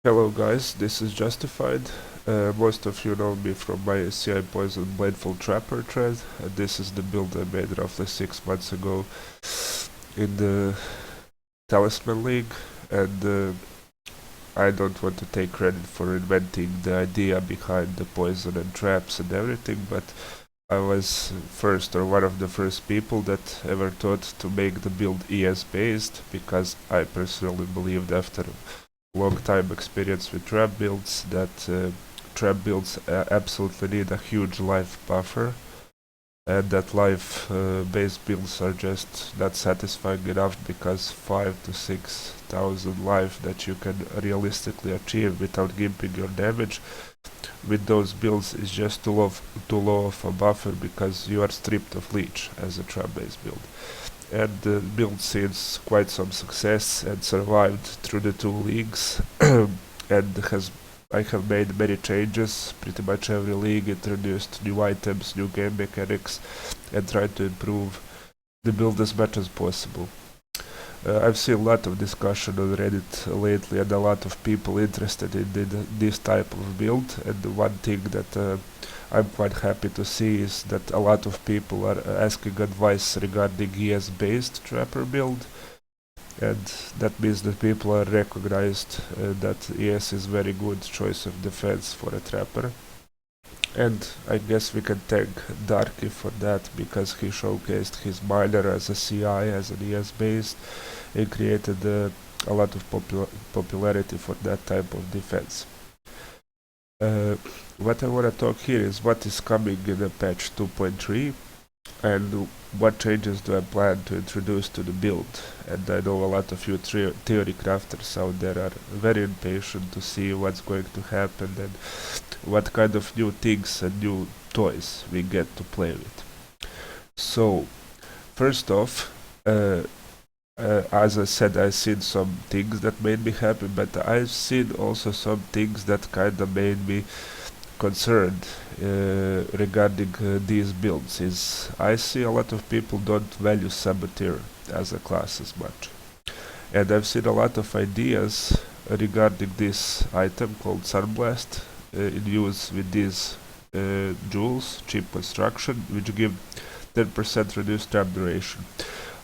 Hello guys, this is Justified. Most of you know me from my CI Poison Bladeful Trapper thread. This is the build I made roughly 6 months ago in the Talisman League, and I don't want to take credit for inventing the idea behind the poison and traps and everything, but I was first or one of the first people that ever thought to make the build ES based, because I personally believed after long time experience with trap builds that trap builds absolutely need a huge life buffer, and that life based builds are just not satisfying enough, because 5 to 6,000 life that you can realistically achieve without gimping your damage with those builds is just too low of a buffer, because you are stripped of leech as a trap based build. And the build sees quite some success and survived through the two leagues and I have made many changes. Pretty much every league introduced new items, new game mechanics, and tried to improve the build as much as possible. I've seen a lot of discussion on Reddit lately, and a lot of people interested in this type of build, and the one thing that I'm quite happy to see is that a lot of people are asking advice regarding ES based trapper build, and that means that people are recognized that ES is very good choice of defense for a trapper. And I guess we can thank Darky for that, because he showcased his miner as a CI, as an ES based, and created a lot of popularity for that type of defense. What I want to talk here is what is coming in the patch 2.3 and what changes do I plan to introduce to the build. And I know a lot of you theory crafters out there are very impatient to see what's going to happen and what kind of new things and new toys we get to play with. So, first off, as I said, I've seen some things that made me happy, but I've seen also some things that kinda made me concerned regarding these builds. I see a lot of people don't value Saboteur as a class as much. And I've seen a lot of ideas regarding this item called Sunblast in use with these jewels, cheap construction, which give 10% reduced trap duration.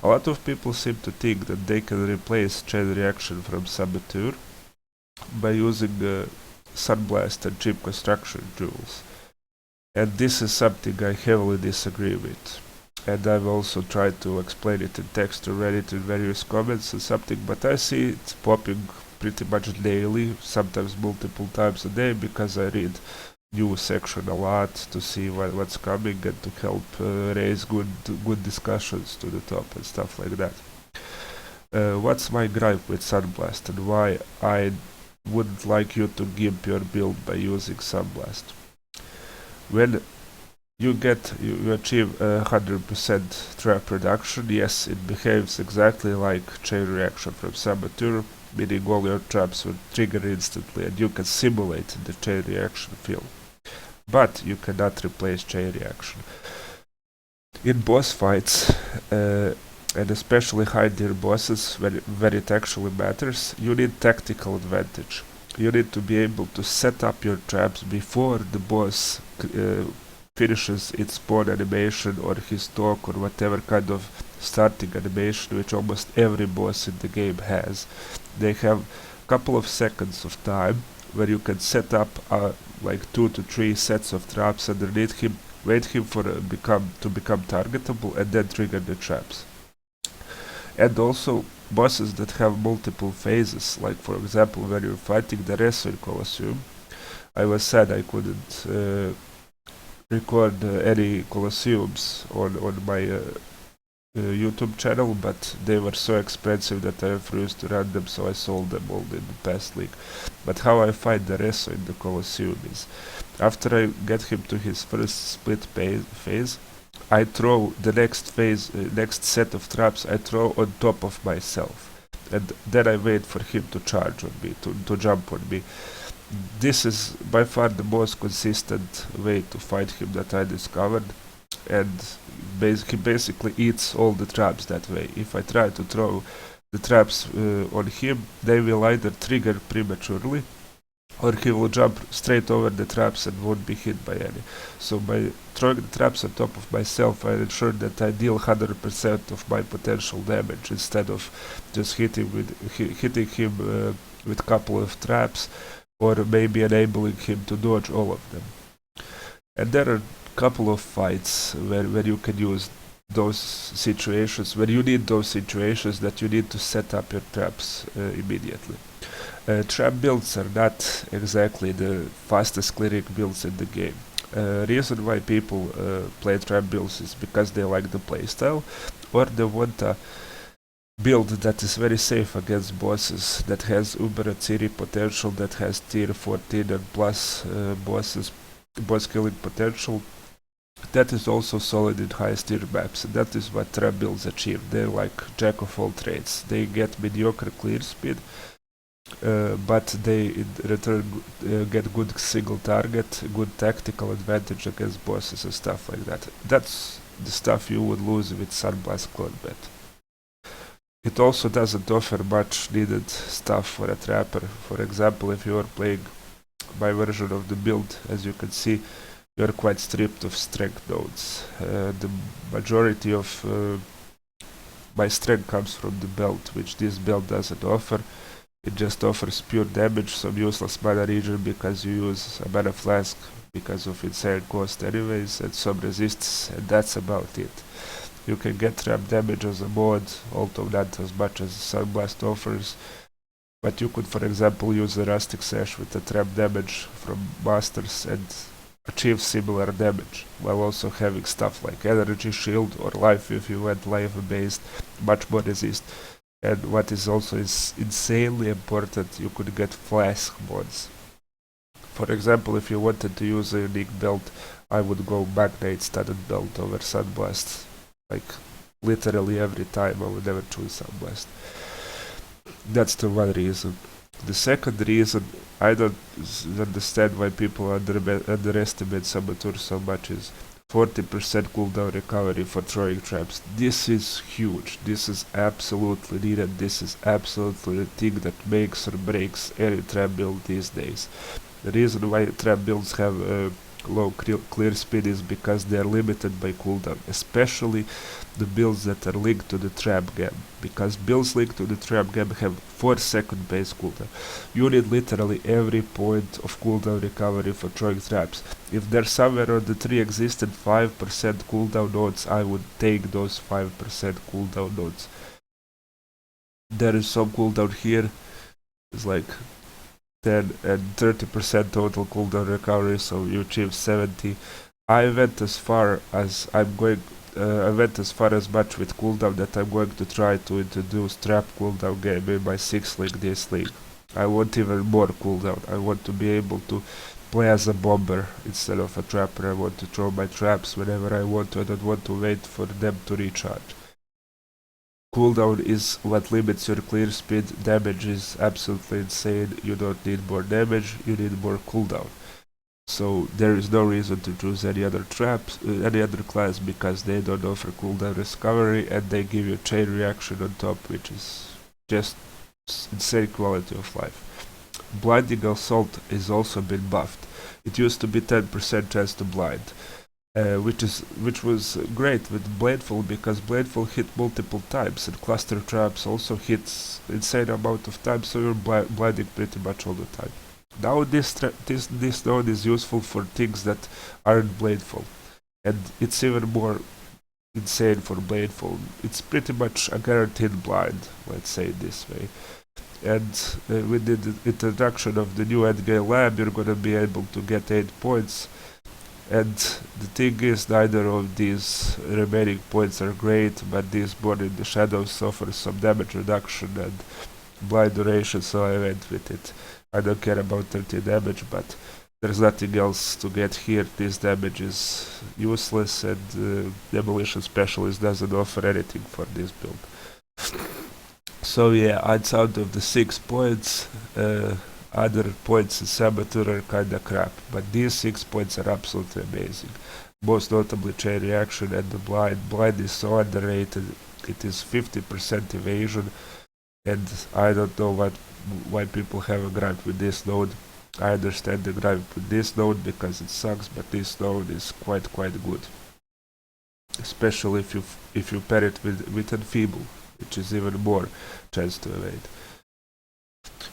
A lot of people seem to think that they can replace chain reaction from Saboteur by using Sunblast and cheap construction jewels. And this is something I heavily disagree with. And I've also tried to explain it in text to Reddit in various comments and something, but I see it popping pretty much daily, sometimes multiple times a day, because I read news section a lot to see what's coming and to help raise good discussions to the top and stuff like that. What's my gripe with Sunblast and why I wouldn't like you to gimp your build by using Sunblast? When you achieve 100% trap reduction, yes, it behaves exactly like chain reaction from Saboteur, meaning all your traps will trigger instantly and you can simulate the chain reaction feel. But you cannot replace chain reaction. In boss fights, and especially high tier bosses where it actually matters, you need tactical advantage. You need to be able to set up your traps before the boss finishes its spawn animation or his talk or whatever kind of starting animation which almost every boss in the game has. They have a couple of seconds of time where you can set up like 2 to 3 sets of traps underneath him, wait him to become targetable, and then trigger the traps. And also bosses that have multiple phases, like for example when you're fighting the Reso in Colosseum. I was sad I couldn't record any Colosseums on my YouTube channel, but they were so expensive that I refused to run them, so I sold them all in the past league. But how I fight the Reso in the Colosseum is, after I get him to his first split phase, I throw the next set of traps I throw on top of myself, and then I wait for him to charge on me, to jump on me. This is by far the most consistent way to fight him that I discovered, and he basically eats all the traps that way. If I try to throw the traps on him, they will either trigger prematurely or he will jump straight over the traps and won't be hit by any. So by throwing the traps on top of myself, I ensure that I deal 100% of my potential damage instead of just hitting him with a couple of traps, or maybe enabling him to dodge all of them. And there are a couple of fights where you can use those situations, where you need those situations that you need to set up your traps immediately. Trap builds are not exactly the fastest clearing builds in the game. Reason why people play trap builds is because they like the playstyle, or they want a build that is very safe against bosses, that has uber Atziri potential, that has tier 14 and plus boss killing potential, that is also solid in high tier maps, and that is what trap builds achieve. They're like jack of all trades. They get mediocre clear speed, but they in return get good single target, good tactical advantage against bosses and stuff like that. That's the stuff you would lose with Sunblast Clonbet. It also doesn't offer much needed stuff for a trapper. For example, if you are playing my version of the build, as you can see, you are quite stripped of strength nodes. The majority of my strength comes from the belt, which this belt doesn't offer. It just offers pure damage, some useless mana regen because you use a mana flask because of insane cost anyways, and some resistance, and that's about it. You can get trap damage as a mod, although not as much as Sunblast offers, but you could for example use the Rustic Sash with the trap damage from Masters and achieve similar damage, while also having stuff like Energy Shield or Life if you went life based, much more resist. And what is also insanely important, you could get flask mods. For example, if you wanted to use a unique belt, I would go Magnate studded belt over Sunblast. Like, literally every time I would never choose Sunblast. That's the one reason. The second reason I don't understand why people underestimate Saboteur so much is 40% cooldown recovery for throwing traps. This is huge. This is absolutely needed. This is absolutely the thing that makes or breaks any trap build these days. The reason why trap builds have low clear speed is because they are limited by cooldown, especially the builds that are linked to the trap gem, because builds linked to the trap gem have 4-second base cooldown. You need literally every point of cooldown recovery for throwing traps. If there's somewhere on the tree existed 5% cooldown nodes, I would take those 5% cooldown nodes. There is some cooldown here, it's like 10 and 30% total cooldown recovery, so you achieve 70. I went as far as much with cooldown that I'm going to try to introduce trap cooldown game in my 6th league this league. I want even more cooldown. I want to be able to play as a bomber instead of a trapper. I want to throw my traps whenever I want to. I don't want to wait for them to recharge. Cooldown is what limits your clear speed. Damage is absolutely insane. You don't need more damage, you need more cooldown. So there is no reason to choose any other class, because they don't offer cooldown recovery and they give you chain reaction on top, which is just insane quality of life. Blinding Assault is also been buffed. It used to be 10% chance to blind. Which was great with Bladeful, because Bladeful hit multiple times and cluster traps also hits insane amount of times, so you're blinding pretty much all the time. Now this node is useful for things that aren't Bladeful, and it's even more insane for Bladeful. It's pretty much a guaranteed blind, let's say it this way. And with the introduction of the new endgame lab, you're gonna be able to get 8 points. And the thing is, neither of these remaining points are great, but this Born in the Shadows offers some damage reduction and blind duration, so I went with it. I don't care about 30 damage, but there's nothing else to get here. This damage is useless, and Demolition Specialist doesn't offer anything for this build. So yeah, outside of the 6 points, other points in Saboteur are kinda crap, but these 6 points are absolutely amazing. Most notably chain reaction and the blind. Blind is so underrated. It is 50% evasion, and I don't know why people have a gripe with this node. I understand the gripe with this node because it sucks, but this node is quite good. Especially if you pair it with Enfeeble, which is even more chance to evade.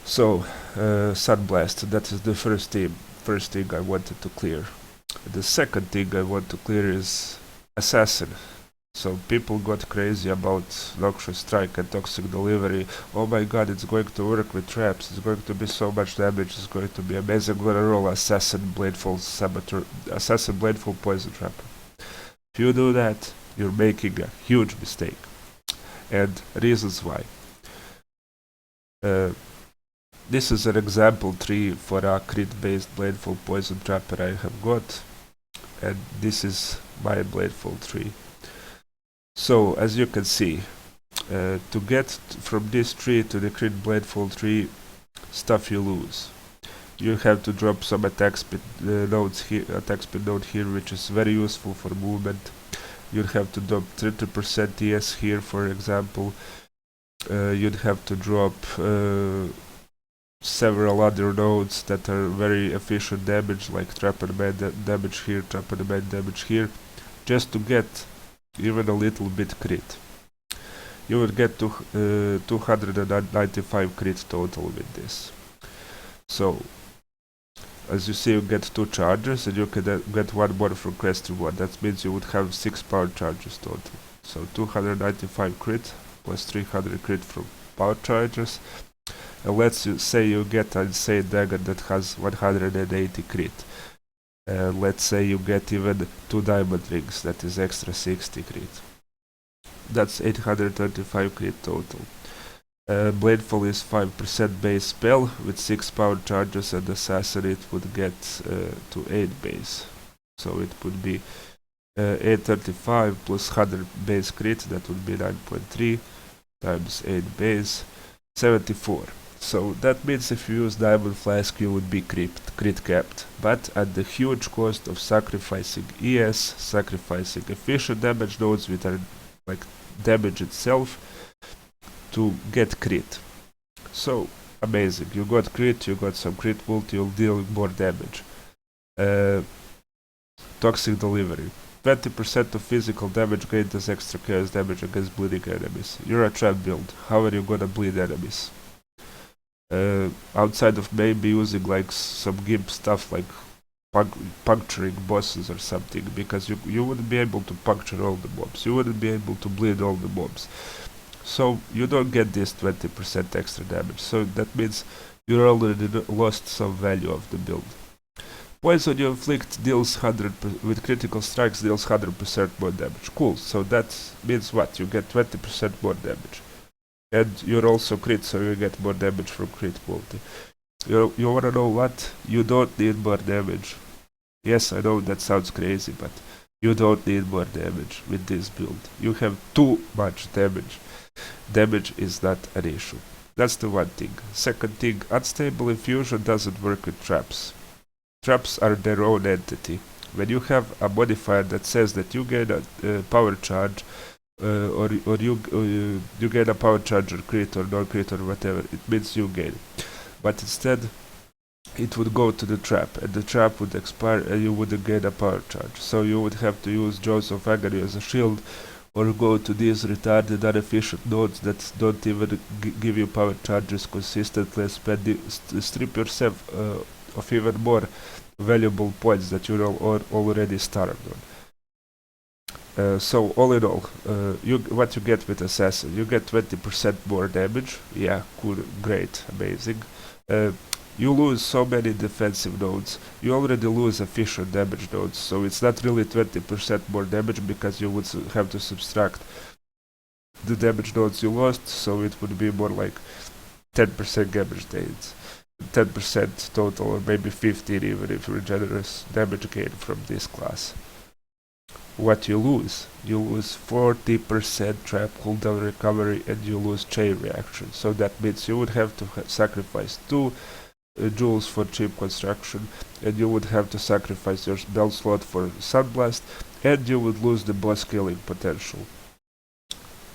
So, Sunblast, that is the first thing I wanted to clear. The second thing I want to clear is Assassin. So people got crazy about Noxious Strike and Toxic Delivery. Oh my god, it's going to work with traps, it's going to be so much damage, it's going to be amazing. I'm gonna roll Assassin, Bladeful, Saboteur, Assassin, Bladeful, Poison Trap. If you do that, you're making a huge mistake. And reasons why. This is an example tree for a crit-based Bladeful Poison Trapper I have got. And this is my Bladeful tree. So, as you can see, to get from this tree to the crit Bladeful tree, stuff you lose. You have to drop some attack speed nodes here, node here, which is very useful for movement. You'd have to drop 30% ES here, for example. You'd have to drop several other nodes that are very efficient damage, like trap and man damage here, trap and man damage here, just to get even a little bit crit. You would get to 295 crit total with this. So, as you see, you get 2 charges and you can get 1 more from quest reward. That means you would have 6 power charges total. So 295 crit plus 300 crit from power charges. And let's say you get an insane dagger that has 180 crit. Let's say you get even 2 diamond rings, that is extra 60 crit. That's 835 crit total. Bladeful is 5% base spell with 6 power charges, and Assassin it would get to 8 base. So it would be 835 plus 100 base crit, that would be 9.3 times 8 base, 74. So that means if you use Diamond Flask you would be crit capped, but at the huge cost of sacrificing ES, sacrificing efficient damage nodes which are like damage itself to get crit. So amazing, you got crit, you got some crit multi, you'll deal more damage. Toxic Delivery. 20% of physical damage gained as extra chaos damage against bleeding enemies. You're a trap build, how are you gonna bleed enemies? Outside of maybe using like some gimp stuff like puncturing bosses or something, because you wouldn't be able to puncture all the mobs, you wouldn't be able to bleed all the mobs, so you don't get this 20% extra damage, so that means you already lost some value of the build. Poison you inflict deals 100% with critical strikes, deals 100% more damage. Cool, so that means what? You get 20% more damage. And you're also crit, so you get more damage from crit multi. You wanna know what? You don't need more damage. Yes, I know that sounds crazy, but you don't need more damage with this build. You have too much damage. Damage is not an issue. That's the one thing. Second thing, Unstable Infusion doesn't work with traps. Traps are their own entity. When you have a modifier that says that you gain a power charge, or you gain a power charge or crit or non-crit or whatever, it means you gain. But instead, it would go to the trap, and the trap would expire and you wouldn't gain a power charge. So you would have to use Jaws of Agony as a shield, or go to these retarded inefficient nodes that don't even give you power charges consistently, and strip yourself of even more valuable points that you're already starved on. So all in all, what you get with Assassin, you get 20% more damage. Yeah, cool, great, amazing. You lose so many defensive nodes. You already lose efficient damage nodes, so it's not really 20% more damage, because you would have to subtract the damage nodes you lost, so it would be more like 10% damage gains. 10% total, or maybe 15 even if you're generous, damage gain from this class. What you lose 40% trap cooldown recovery, and you lose chain reaction. So that means you would have to sacrifice 2 jewels for cheap construction, and you would have to sacrifice your bell slot for Sunblast, and you would lose the boss killing potential.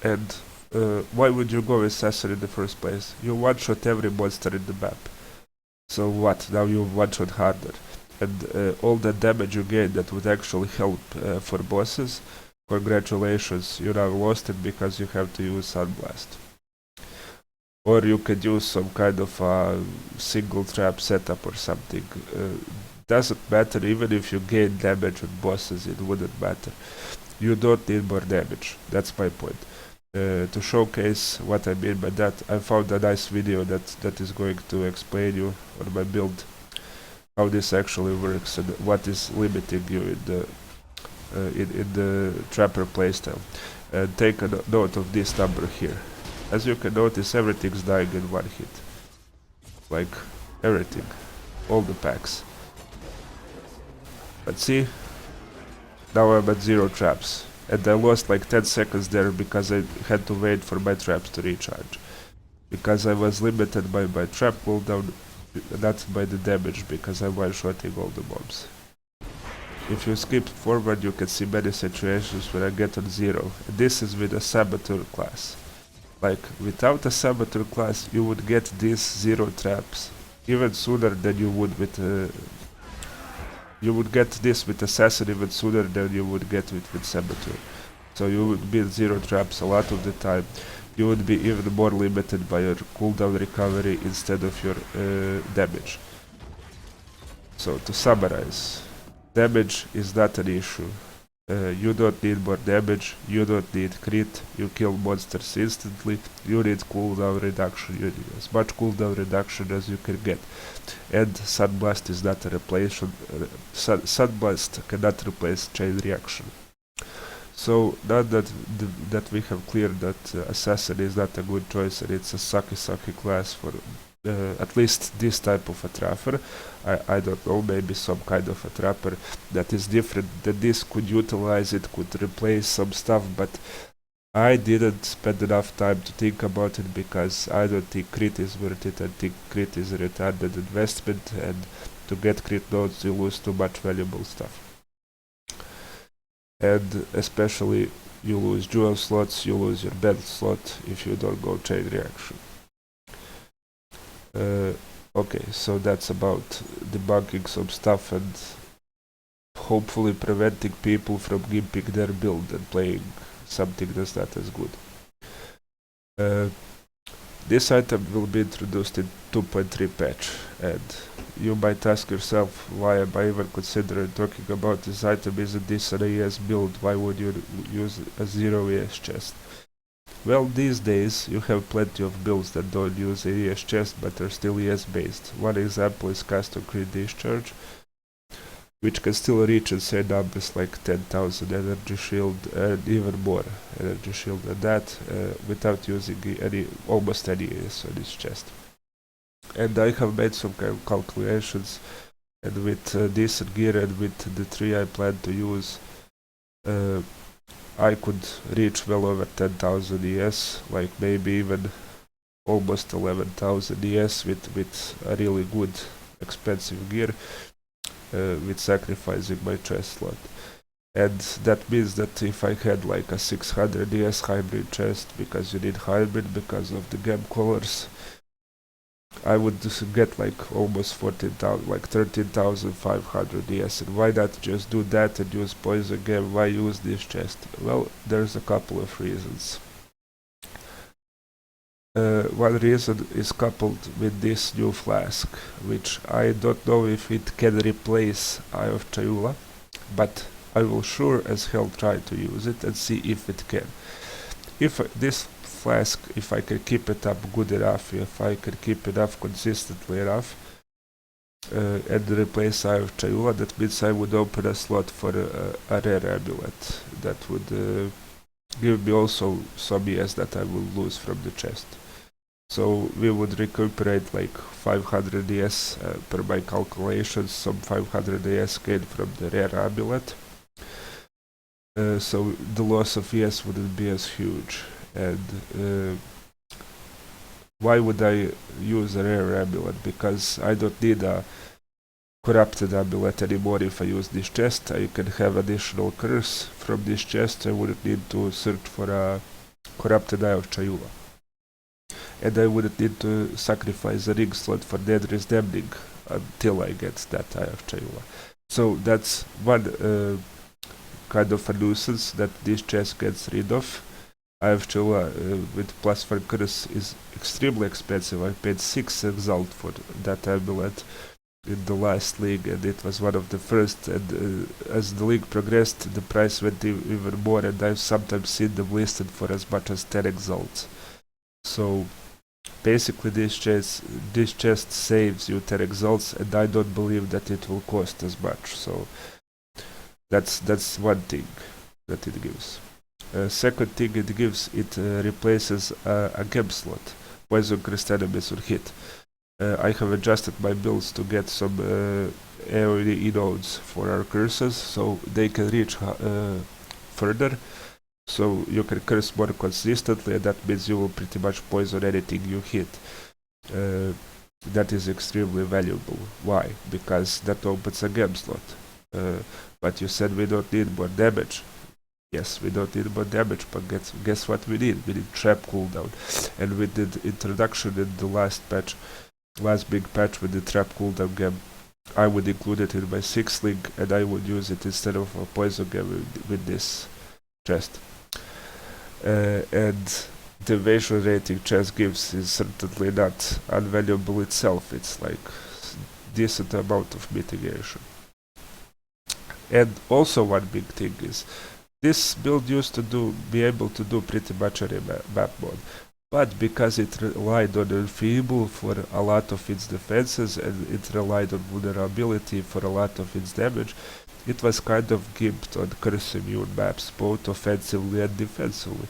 And why would you go Assassin in the first place? You one-shot every monster in the map. So what? Now you one-shot harder. And all the damage you gain that would actually help for bosses, congratulations, you now lost it because you have to use Sunblast. Or you could use some kind of single trap setup or something. Doesn't matter, even if you gain damage on bosses, it wouldn't matter. You don't need more damage, that's my point. To showcase what I mean by that, I found a nice video that is going to explain you on my build how this actually works and what is limiting you in the trapper playstyle. And take a note of this number here. As you can notice, everything's dying in one hit. Like, everything. All the packs. But see, now I'm at 0 traps. And I lost like 10 seconds there because I had to wait for my traps to recharge. Because I was limited by my trap cooldown, not by the damage, because I'm one-shotting all the mobs. If you skip forward, you can see many situations where I get on 0. And this is with a Saboteur class. Like, without a Saboteur class, you would get these 0 traps even sooner than you would with you would get this with Assassin even sooner than you would get it with Saboteur. So you would be 0 traps a lot of the time. You would be even more limited by your cooldown recovery instead of your damage. So to summarize, damage is not an issue. You don't need more damage, you don't need crit, you kill monsters instantly, you need cooldown reduction, you need as much cooldown reduction as you can get. And Sunblast is not a replacement, Sunblast cannot replace chain reaction. So now that we have cleared that Assassin is not a good choice and it's a sucky class for at least this type of a trapper. I don't know, maybe some kind of a trapper that is different than this could utilize it, could replace some stuff, but I didn't spend enough time to think about it because I don't think crit is worth it. I think crit is a retarded investment, and to get crit nodes you lose too much valuable stuff. And especially you lose dual slots, you lose your belt slot if you don't go chain reaction. Okay, so that's about debunking some stuff and hopefully preventing people from gimping their build and playing something that's not as good. This item will be introduced in 2.3 patch, and you might ask yourself, why am I even considering talking about this item? Isn't this an ES build? Why would you use a 0 ES chest? Well, these days you have plenty of builds that don't use a ES chest but are still ES based. One example is custom crit discharge, which can still reach insane numbers like 10,000 energy shield and even more energy shield than that without using almost any ES on its chest. And I have made some calculations, and with decent gear and with the 3 I plan to use, I could reach well over 10,000 ES, like maybe even almost 11,000 ES with a really good expensive gear, with sacrificing my chest slot. And that means that if I had like a 600 ES hybrid chest, because you need hybrid because of the gem colors, I would get like almost 14,000, like 13,500 ES. And why not just do that and use poison gem? Why use this chest? Well, there's a couple of reasons. One reason is coupled with this new flask, which I don't know if it can replace Eye of Chayula, but I will sure as hell try to use it and see if it can. If this flask, if I can keep it up good enough, if I can keep it up consistently enough, and replace Eye of Chayula, that means I would open a slot for a rare amulet that would give me also some ES that I will lose from the chest. So we would recuperate like 500 ES per my calculations, some 500 ES gained from the rare amulet. So the loss of ES wouldn't be as huge. And why would I use a rare amulet? Because I don't need a corrupted amulet anymore. If I use this chest, I can have additional curse from this chest. I wouldn't need to search for a corrupted Eye of Chayula. and I wouldn't need to sacrifice a ring slot for dangerous damning until I get that Eye of Chayula. So that's one kind of a nuisance that this chest gets rid of. Eye of Chayula with +1 curse is extremely expensive. I paid 6 exalt for that amulet in the last league, and it was one of the first, and as the league progressed the price went even more, and I've sometimes seen them listed for as much as 10 exalts. So basically this chest saves you 10 exalts, and I don't believe that it will cost as much, so that's one thing that it gives. Second thing it gives, it replaces a gem slot. Poison Crest enemies will hit. I have adjusted my builds to get some AoE nodes for our curses, so they can reach further. So you can curse more consistently, and that means you will pretty much poison anything you hit. That is extremely valuable. Why? Because that opens a gem slot. But you said we don't need more damage. Yes, we don't need more damage, but guess what we need? We need trap cooldown. And with the introduction in the last big patch with the trap cooldown gem, I would include it in my 6th league, and I would use it instead of a poison gem with this chest. And the evasion rating chest gives is certainly not unvaluable itself. It's like decent amount of mitigation. And also one big thing is, this build used to be able to do pretty much any map mod, but because it relied on Enfeeble for a lot of its defenses and it relied on vulnerability for a lot of its damage, it was kind of gimped on curse immune maps, both offensively and defensively.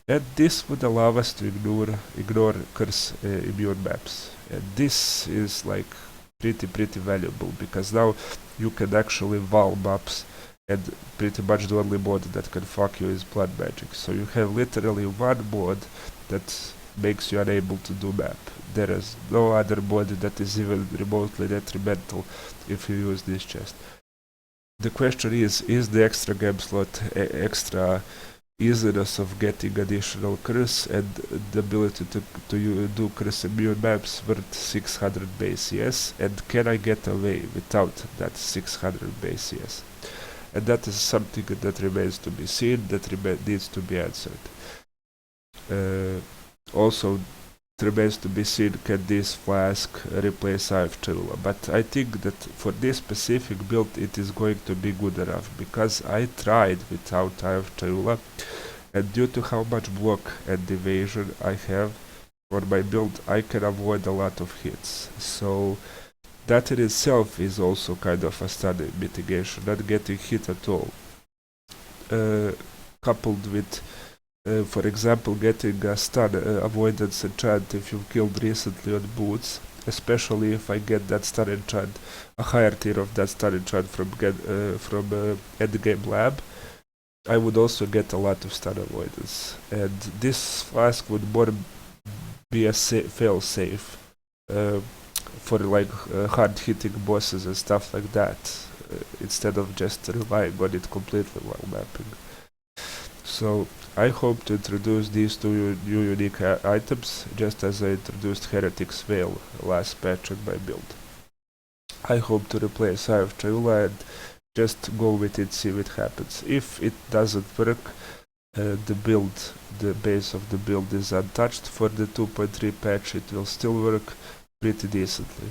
And this would allow us to ignore curse immune maps. And this is like pretty valuable, because now you can actually val maps, and pretty much the only mod that can fuck you is blood magic. So you have literally one mod that makes you unable to do map. There is no other mod that is even remotely detrimental if you use this chest. The question is the extra gem slot, extra easiness of getting additional curse and the ability to do curse immune maps worth 600 base? Yes, and can I get away without that 600 base? Yes. And that is something that remains to be seen, that needs to be answered. Also, it remains to be seen, can this flask replace Eye of Chayula? But I think that for this specific build it is going to be good enough, because I tried without Eye of Chayula, and due to how much block and evasion I have for my build, I can avoid a lot of hits. So that in itself is also kind of a stunning mitigation, not getting hit at all. Coupled with, for example, getting a stun avoidance enchant if you've killed recently on boots, especially if I get that stun enchant, a higher tier of that stun enchant from endgame lab, I would also get a lot of stun avoidance. And this flask would more be a fail safe for like hard hitting bosses and stuff like that, instead of just relying on it completely while mapping. So I hope to introduce these two new unique items, just as I introduced Heretic's Veil last patch in my build. I hope to replace Eye of Chayula and just go with it, see what happens. If it doesn't work, the base of the build is untouched. For the 2.3 patch it will still work pretty decently,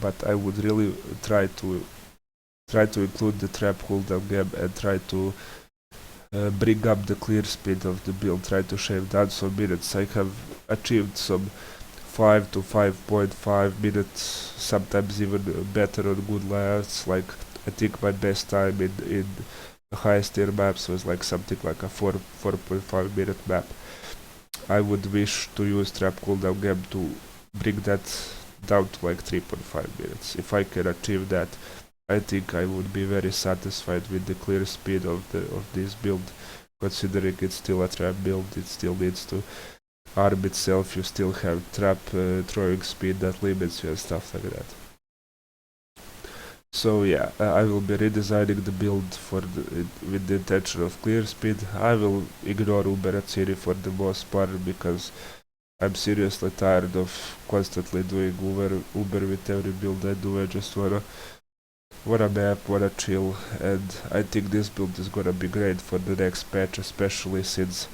but I would really try to include the trap cooldown gem and try to bring up the clear speed of the build, try to shave down some minutes. I have achieved some 5 to 5.5 minutes, sometimes even better on good layouts. Like I think my best time in the highest tier maps was like something like a 4.5 minute map. I would wish to use trap cooldown gem to bring that down to like 3.5 minutes. If I can achieve that, I think I would be very satisfied with the clear speed of this build, considering it's still a trap build. It still needs to arm itself, you still have trap throwing speed that limits you and stuff like that. So yeah, I will be redesigning the build with the intention of clear speed. I will ignore Uber Atziri for the most part, because I'm seriously tired of constantly doing Uber with every build I do. I just wanna map, wanna chill, and I think this build is gonna be great for the next patch, especially since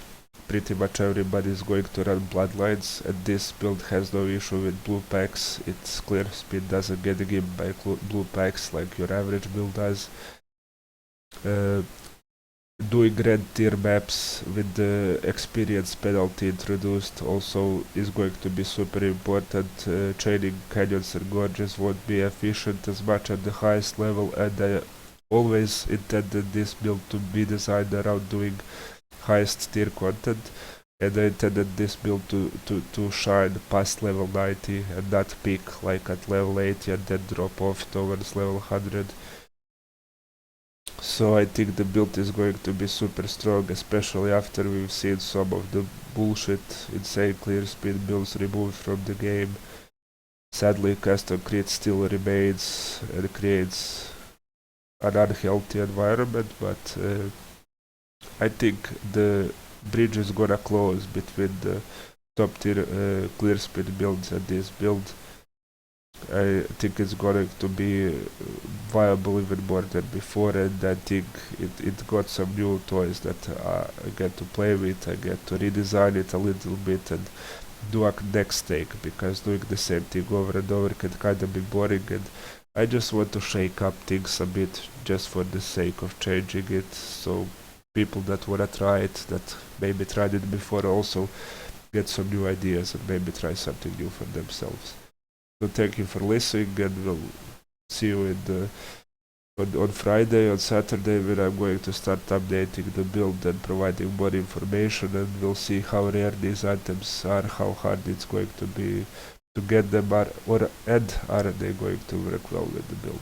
pretty much everybody is going to run bloodlines, and this build has no issue with blue packs. Its clear speed doesn't get given by blue packs like your average build does. Doing red tier maps with the experience penalty introduced also is going to be super important. Chaining canyons and gorges won't be efficient as much at the highest level, and I always intended this build to be designed around doing highest tier content, and I intended this build to shine past level 90 and not peak like at level 80 and then drop off towards level 100. So I think the build is going to be super strong, especially after we've seen some of the bullshit, insane clear speed builds removed from the game. Sadly, custom crit still remains and creates an unhealthy environment, but I think the bridge is gonna close between the top tier clear speed builds and this build. I think it's going to be viable even more than before, and I think it got some new toys that I get to play with. I get to redesign it a little bit and do a next take, because doing the same thing over and over can kind of be boring, and I just want to shake up things a bit just for the sake of changing it, so people that want to try it, that maybe tried it before, also get some new ideas and maybe try something new for themselves. So thank you for listening, and we'll see you on Friday, on Saturday, when I'm going to start updating the build and providing more information, and we'll see how rare these items are, how hard it's going to be to get them, and are they going to work well with the build.